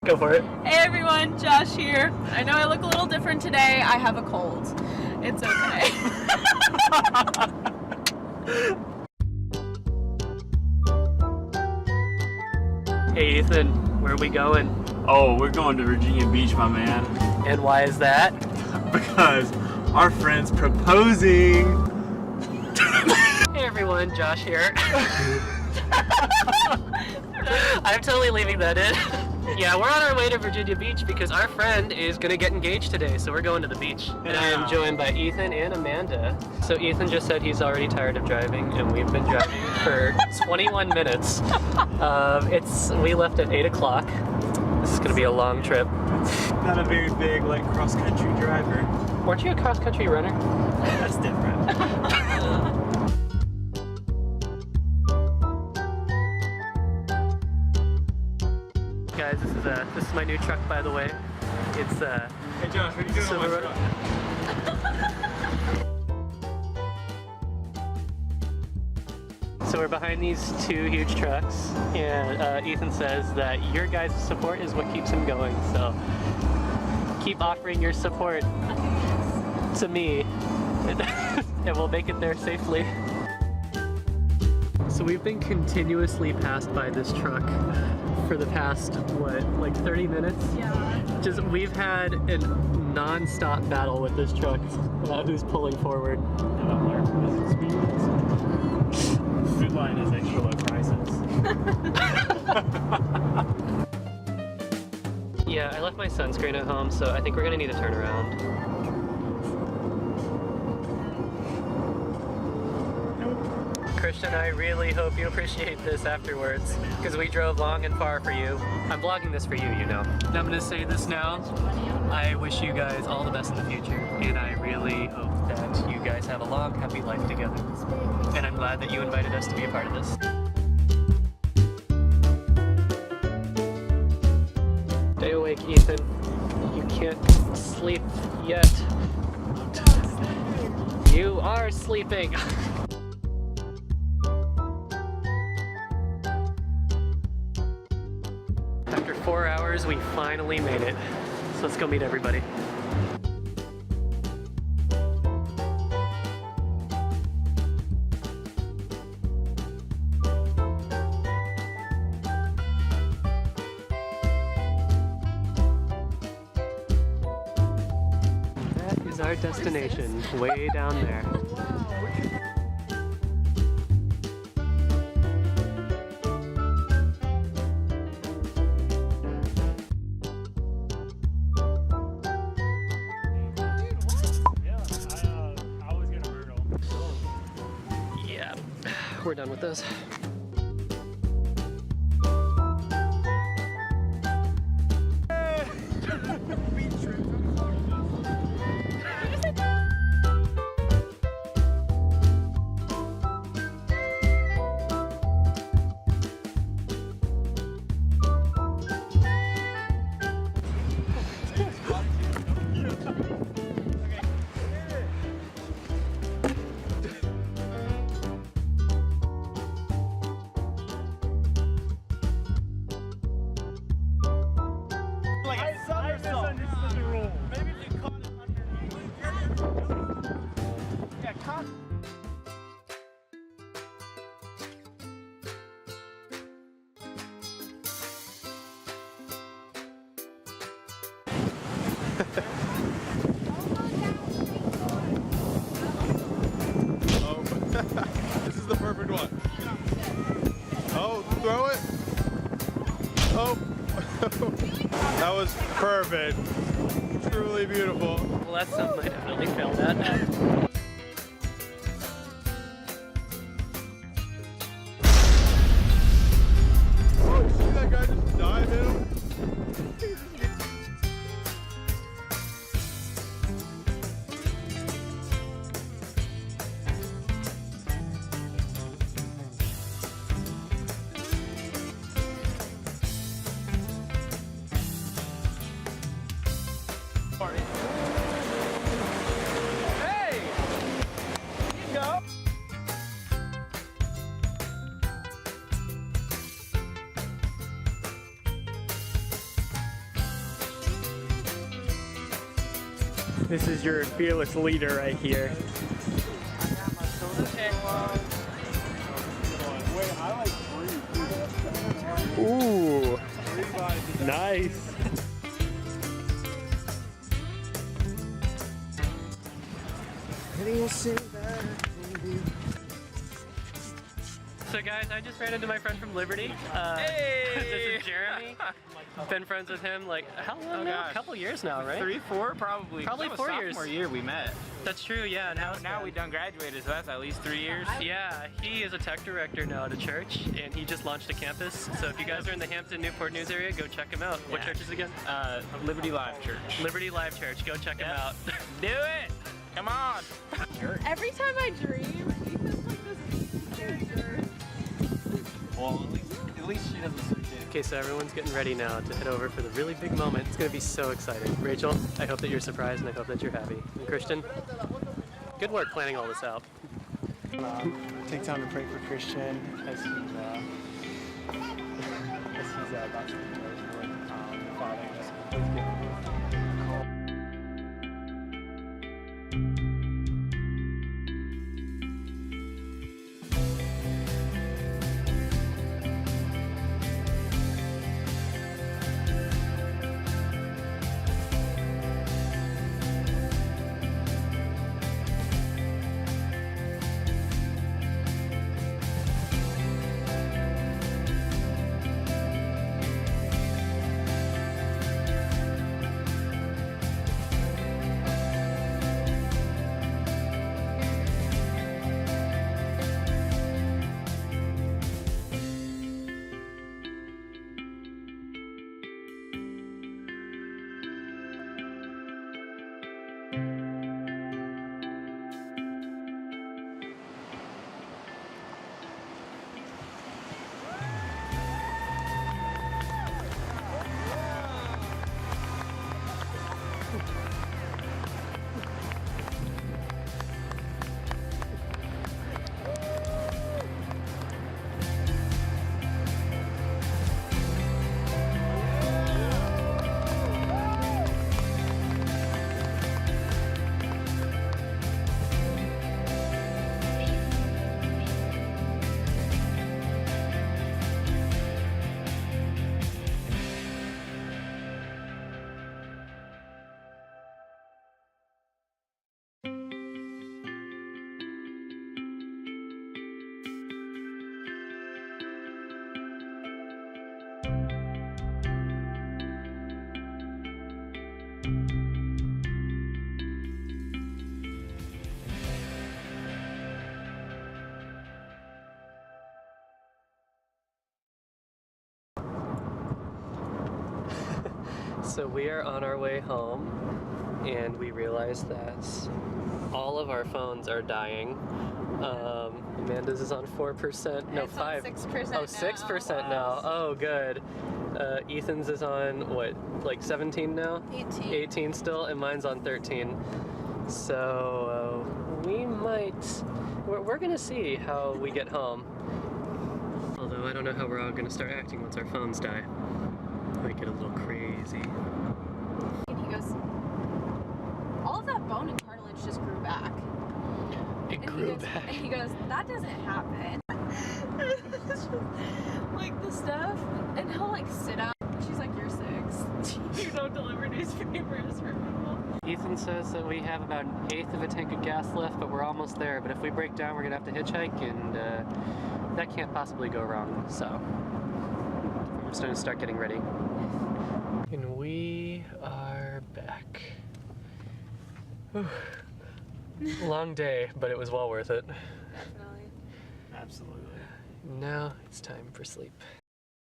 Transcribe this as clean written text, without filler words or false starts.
Go for it. Hey everyone, Josh here. I know I look a little different today. I have a cold. It's okay. Hey Ethan, where are we going? Oh, we're going to Virginia Beach, my man. And why is that? Because our friend's proposing. Hey everyone, Josh here. I'm totally leaving that in. Yeah, we're on our way to Virginia Beach because our friend is gonna get engaged today, so we're going to the beach. And I am joined by Ethan and Amanda. So Ethan just said he's already tired of driving, and we've been driving for 21 minutes. We left at 8 o'clock. This is gonna be a long trip. Not a very big, like, cross-country driver. Weren't you a cross-country runner? That's different. Guys, this is my new truck, by the way. It's Hey Josh, what are you doing on my truck? So we're behind these two huge trucks, and Ethan says that your guys' support is what keeps him going. So keep offering your support to me, and we'll make it there safely. So we've been continuously passed by this truck for the past, what, like 30 minutes? Yeah. We've had a non-stop battle with this truck about who's pulling forward. Food line is extra low prices. Yeah, I left my sunscreen at home, so I think we're gonna need to turn around. Christian, I really hope you appreciate this afterwards, because we drove long and far for you. I'm vlogging this for you, you know. And I'm gonna say this now. I wish you guys all the best in the future, and I really hope that you guys have a long, happy life together. And I'm glad that you invited us to be a part of this. Stay awake, Ethan. You can't sleep yet. You are sleeping. After 4 hours, we finally made it. So let's go meet everybody. That is our destination, way down there. Yeah, we're done with this. This is the perfect one. Oh, throw it. Oh. That was perfect. Truly beautiful. Well, that's something I definitely failed at. Oh, you see that guy just dive in him? Hey! This is your fearless leader right here. Ooh, nice. So guys, I just ran into my friend from Liberty. Hey! This is Jeremy. Been friends with him like how long now? A couple years now, right? 3, 4, probably. Probably 4 years. Sophomore year we met. That's true, yeah. Now we done graduated, so that's at least 3 years. Yeah, he is a tech director now at a church, and he just launched a campus. So if you guys are in the Hampton, Newport News area, go check him out. What Yeah. church is it again? Liberty Live Church. Liberty Live Church. Go check him out. Do it! Come on! Every time I dream, Ethan's like this character. Well, at least she doesn't switch it. Okay, so everyone's getting ready now to head over for the really big moment. It's gonna be so exciting. Rachel, I hope that you're surprised and I hope that you're happy. And Christian, good work planning all this out. Take time to pray for Christian as he's about to be with Father. Please give him So we are on our way home, and we realize that all of our phones are dying. Amanda's is on 4%, no, It's on 5. 6% Oh, 6% now. Oh, good. Ethan's is on what, like 17 now? 18. 18 still, and mine's on 13. So we might. We're gonna see how we get home. Although I don't know how we're all gonna start acting once our phones die. Might get a little crazy. And he goes, all of that bone and cartilage just grew back. It And grew he goes, back. And he goes, that doesn't happen. It's just, like the stuff, and he'll like sit out. She's like, you're 6. You don't deliver newspapers for people. Ethan says that we have about 1/8 of a tank of gas left, but we're almost there. But if we break down, we're gonna have to hitchhike, and that can't possibly go wrong. So we're just gonna start getting ready. And we are back. Whew. Long day, but it was well worth it. Definitely. absolutely. Now it's time for sleep.